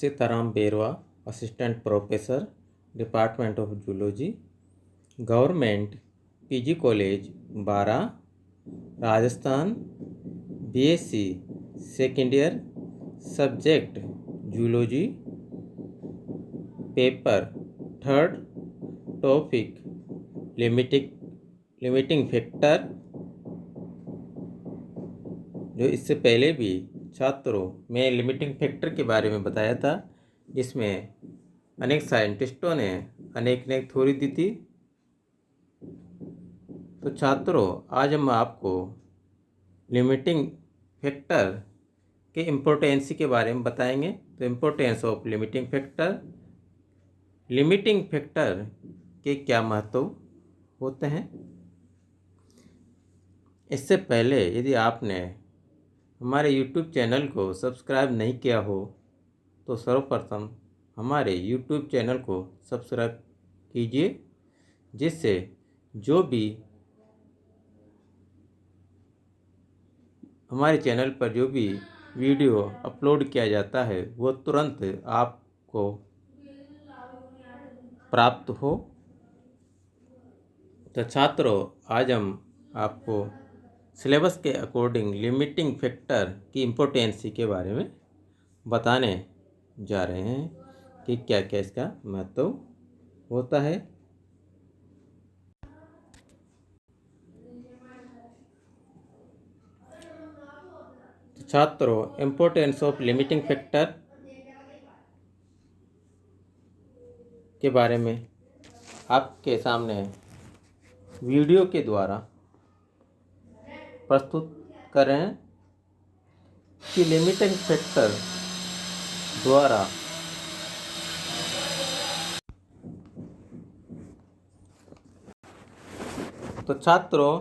Sitaram Berwa, assistant professor, department of zoology, government PG college Bara, Rajasthan. BSc second year, subject zoology, paper third, topic limiting factor. जो इससे पहले भी छात्रों में लिमिटिंग फैक्टर के बारे में बताया था, जिसमें अनेक साइंटिस्टों ने अनेक थ्योरी दी थी। तो छात्रों, आज हम आपको लिमिटिंग फैक्टर के इम्पोर्टेंस के बारे में बताएंगे। तो इम्पोर्टेंस ऑफ लिमिटिंग फैक्टर के क्या महत्व होते हैं। इससे पहले यदि आपने हमारे YouTube चैनल को सब्सक्राइब नहीं किया हो तो सर्वप्रथम हमारे YouTube चैनल को सब्सक्राइब कीजिए, जिससे जो भी हमारे चैनल पर जो भी वीडियो अपलोड किया जाता है वो तुरंत आपको प्राप्त हो। तो छात्रों, आज हम आपको सिलेबस के अकॉर्डिंग लिमिटिंग फैक्टर की इम्पोर्टेंस के बारे में बताने जा रहे हैं कि क्या क्या इसका महत्व होता है। तो छात्रों, इम्पोर्टेंस ऑफ लिमिटिंग फैक्टर के बारे में आपके सामने वीडियो के द्वारा प्रस्तुत कर रहे हैं कि लिमिटिंग फैक्टर द्वारा तो छात्रों,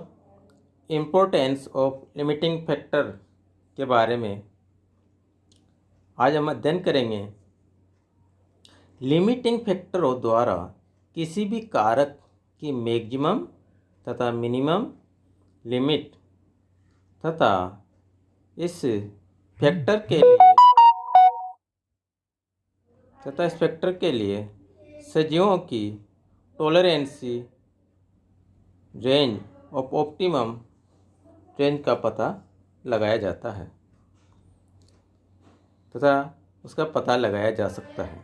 इम्पोर्टेंस ऑफ लिमिटिंग फैक्टर के बारे में आज हम अध्ययन करेंगे। लिमिटिंग फैक्टरों द्वारा किसी भी कारक की मैक्सिमम तथा मिनिमम लिमिट तथा इस फैक्टर के लिए सजीवों की टॉलरेंसी रेंज ऑफ ऑप्टिमम रेंज का पता लगाया जाता है तथा उसका पता लगाया जा सकता है।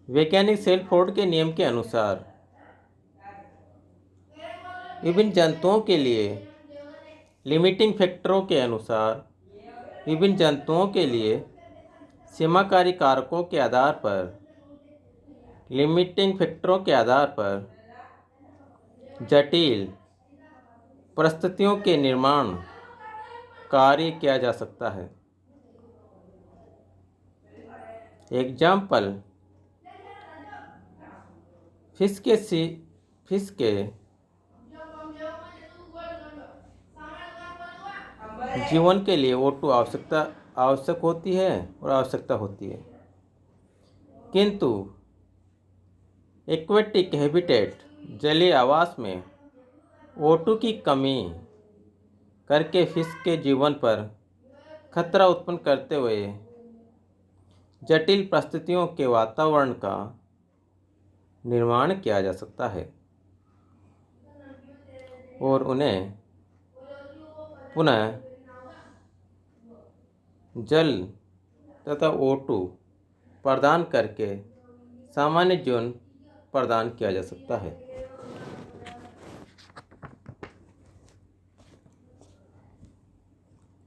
वैज्ञानिक सेल्फोर्ड के नियम के अनुसार विभिन्न जंतुओं के लिए लिमिटिंग फैक्टरों के अनुसार विभिन्न जंतुओं के लिए सीमाकारी कारकों के आधार पर लिमिटिंग फैक्टरों के आधार पर जटिल परिस्थितियों के निर्माण कार्य किया जा सकता है। एग्जाम्पल, फिश के जीवन के लिए O2 आवश्यक होती है और आवश्यकता होती है, किंतु एक्वेटिक हैबिटेट जलीय आवास में O2 की कमी करके फिश के जीवन पर खतरा उत्पन्न करते हुए जटिल परिस्थितियों के वातावरण का निर्माण किया जा सकता है और उन्हें पुनः जल तथा O2 प्रदान करके सामान्य जीवन प्रदान किया जा सकता है।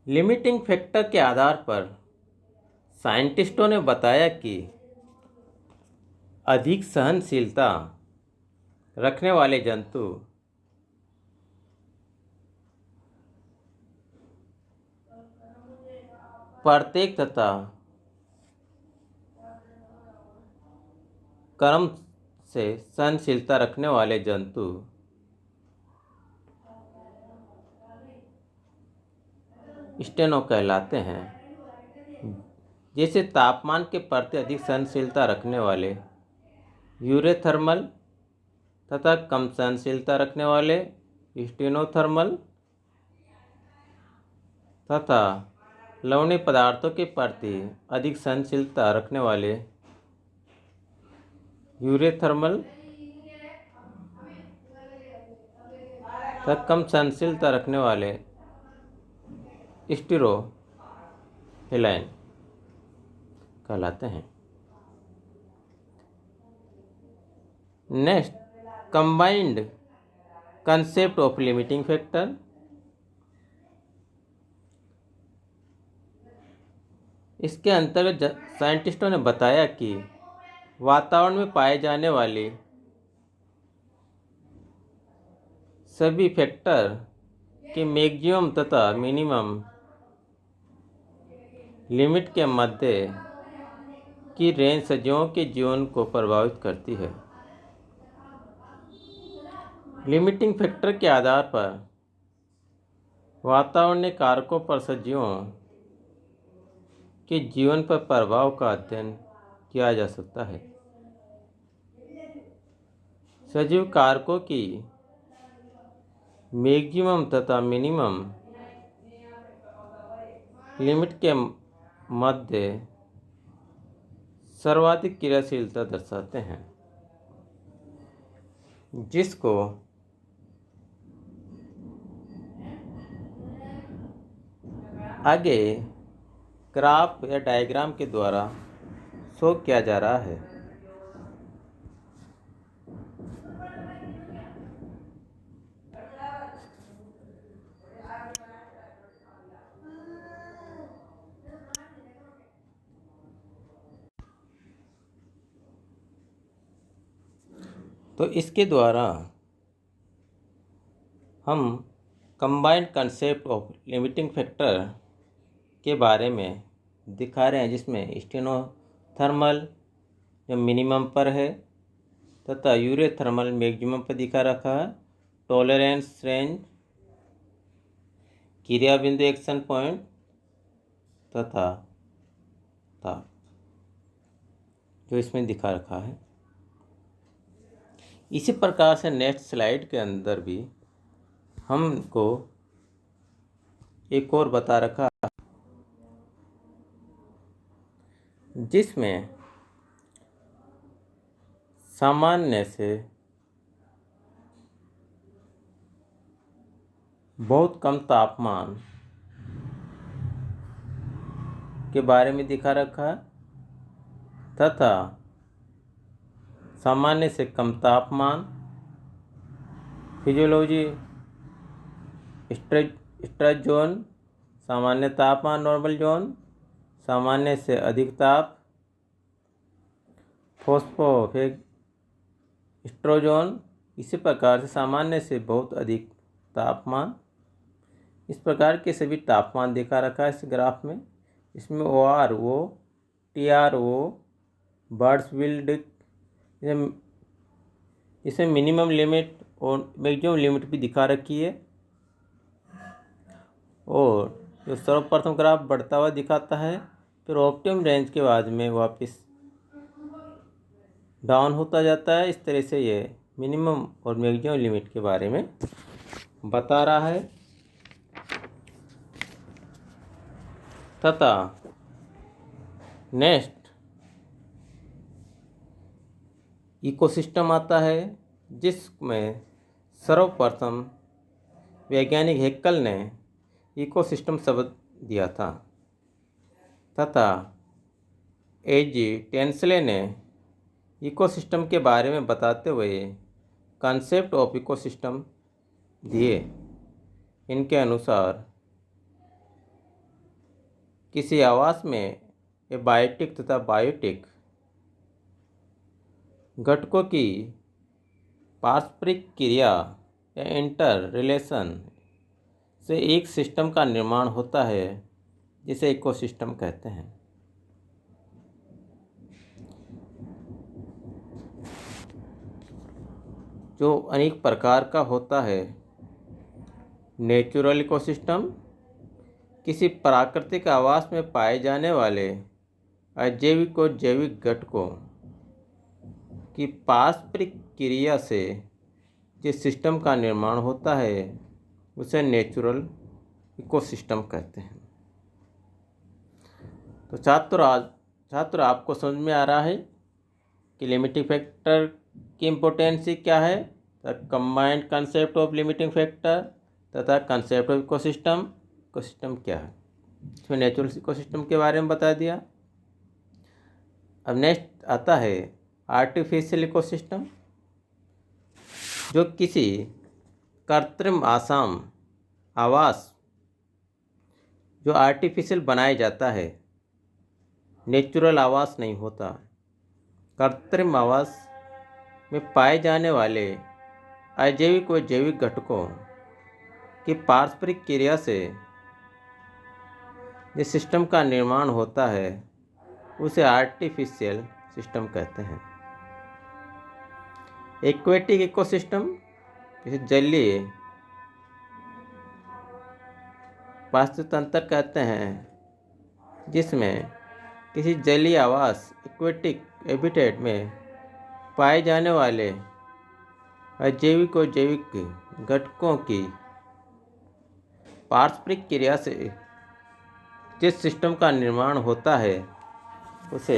लिमिटिंग फैक्टर के आधार पर साइंटिस्टों ने बताया कि अधिक सहनशीलता रखने वाले जंतु प्रत्येक तथा क्रम से सहनशीलता रखने वाले जंतु स्टेनो कहलाते हैं। जैसे तापमान के प्रति अधिक सहनशीलता रखने वाले यूरेथर्मल तथा कम सहनशीलता रखने वाले स्टेनोथर्मल तथा लवणीय पदार्थों के प्रति अधिक सहनशीलता रखने वाले यूरेथर्मल तथा कम सहनशीलता रखने वाले स्टीरोहेलाइन कहलाते हैं। Next, combined concept of limiting factor. इसके अंतर्गत साइंटिस्टों ने बताया कि वातावरण में पाए जाने वाले सभी फैक्टर के मैक्सिमम तथा मिनिमम लिमिट के मध्य की रेंज सजीवों के जीवन को प्रभावित करती है। लिमिटिंग फैक्टर के आधार पर वातावरणीय कारकों पर सजीवों के जीवन पर प्रभाव का अध्ययन किया जा सकता है। सजीव कारकों की मैक्सिमम तथा मिनिमम लिमिट के मध्य सर्वाधिक क्रियाशीलता दर्शाते हैं, जिसको आगे ग्राफ या डायग्राम के द्वारा शो किया जा रहा है। तो इसके द्वारा हम combined concept of limiting factor के बारे में दिखा रहे हैं, जिसमें स्टेनोथर्मल जो मिनिमम पर है तथा यूरेथर्मल मैक्सिमम पर दिखा रखा है। टॉलरेंस रेंज, क्रिया बिंदु एक्शन पॉइंट तथा ताप जो इसमें दिखा रखा है। इसी प्रकार से नेक्स्ट स्लाइड के अंदर भी हमको एक और बता रखा, जिसमें सामान्य से बहुत कम तापमान के बारे में दिखा रखा है तथा सामान्य से कम तापमान, फिजियोलॉजी, स्ट्रेस जोन, सामान्य तापमान नॉर्मल जोन, सामान्य से अधिक ताप फोस्फोएस्ट्रोजोन, इसी प्रकार से सामान्य से बहुत अधिक तापमान। इस प्रकार के सभी तापमान दिखा रखा है इस ग्राफ में। इसमें ORO, TRO, बर्ड्सविल, इसमें मिनिमम लिमिट और मैक्सिमम लिमिट भी दिखा रखी है। और जो सर्वप्रथम ग्राफ बढ़ता हुआ दिखाता है, फिर ऑप्टिमम रेंज के बाद में वापस डाउन होता जाता है। इस तरह से ये मिनिमम और मैक्सिमम लिमिट के बारे में बता रहा है। तथा नेक्स्ट इकोसिस्टम आता है, जिसमें सर्वप्रथम वैज्ञानिक हेक्कल ने इकोसिस्टम शब्द दिया था तथा एजी टेंसले ने इकोसिस्टम के बारे में बताते हुए कंसेप्ट ऑफ इकोसिस्टम दिए। इनके अनुसार किसी आवास में एबायोटिक तथा बायोटिक घटकों की पारस्परिक क्रिया या इंटर रिलेशन से एक सिस्टम का निर्माण होता है, जिसे इकोसिस्टम कहते हैं। जो अनेक प्रकार का होता है। नेचुरल इकोसिस्टम किसी प्राकृतिक आवास में पाए जाने वाले अजैविक और जैविक घटकों की पारस्परिक क्रिया से जिस सिस्टम का निर्माण होता है, उसे नेचुरल इकोसिस्टम कहते हैं। तो छात्र आपको समझ में आ रहा है कि लिमिटिंग फैक्टर की इम्पोर्टेंस क्या है, the combined concept of limiting factor तथा कंसेप्ट ऑफ इकोसिस्टम। इकोसिस्टम क्या है, इसमें नेचुरल इकोसिस्टम के बारे में बता दिया। अब नेक्स्ट आता है आर्टिफिशियल इकोसिस्टम, जो किसी कृत्रिम आवास जो आर्टिफिशियल बनाया जाता है, नेचुरल आवास नहीं होता। कृत्रिम आवास में पाए जाने वाले अजैविक व जैविक घटकों की पारस्परिक क्रिया से जिस सिस्टम का निर्माण होता है उसे आर्टिफिशियल सिस्टम कहते हैं। एक्वेटिक इकोसिस्टम किसी जलीय वास्तुतंत्र कहते हैं जिसमें किसी जलीय आवास एक्वेटिक हैबिटेट में पाए जाने वाले अजैविक और जैविक घटकों की पारस्परिक क्रिया से जिस सिस्टम का निर्माण होता है उसे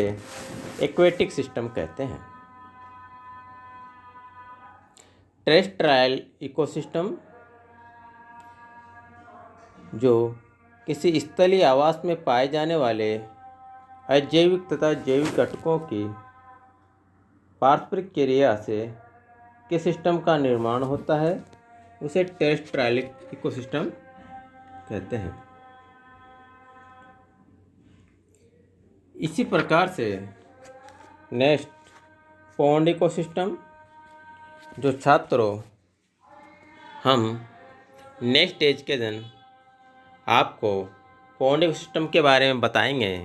एक्वेटिक सिस्टम कहते हैं। टेरेस्ट्रियल इकोसिस्टम, जो किसी स्थलीय आवास में पाए जाने वाले अजैविक तथा जैविक घटकों की पारस्परिक क्रिया से किस सिस्टम का निर्माण होता है उसे टेरेस्ट्रियल इकोसिस्टम कहते हैं। इसी प्रकार से नेक्स्ट पॉन्ड इकोसिस्टम, जो छात्रों हम नेक्स्ट स्टेज के दिन आपको पॉन्ड इकोसिस्टम के बारे में बताएंगे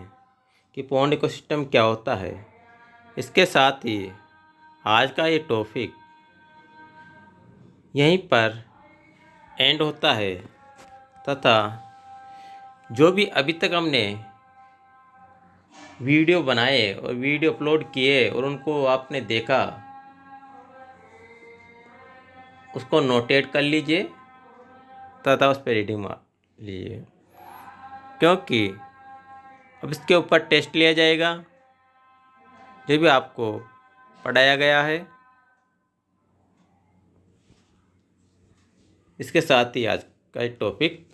कि पॉन्ड इकोसिस्टम क्या होता है। इसके साथ ही आज का ये टॉपिक यहीं पर एंड होता है तथा जो भी अभी तक हमने वीडियो बनाए और वीडियो अपलोड किए और उनको आपने देखा, उसको नोटेट कर लीजिए तथा उस पर रीडिंग मार लीजिए, क्योंकि अब इसके ऊपर टेस्ट लिया जाएगा जो भी आपको पढ़ाया गया है। इसके साथ ही आज का टॉपिक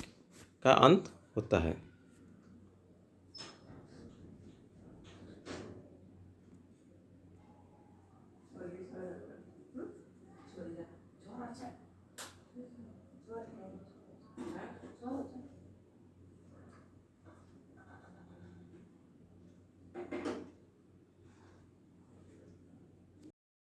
का अंत होता है।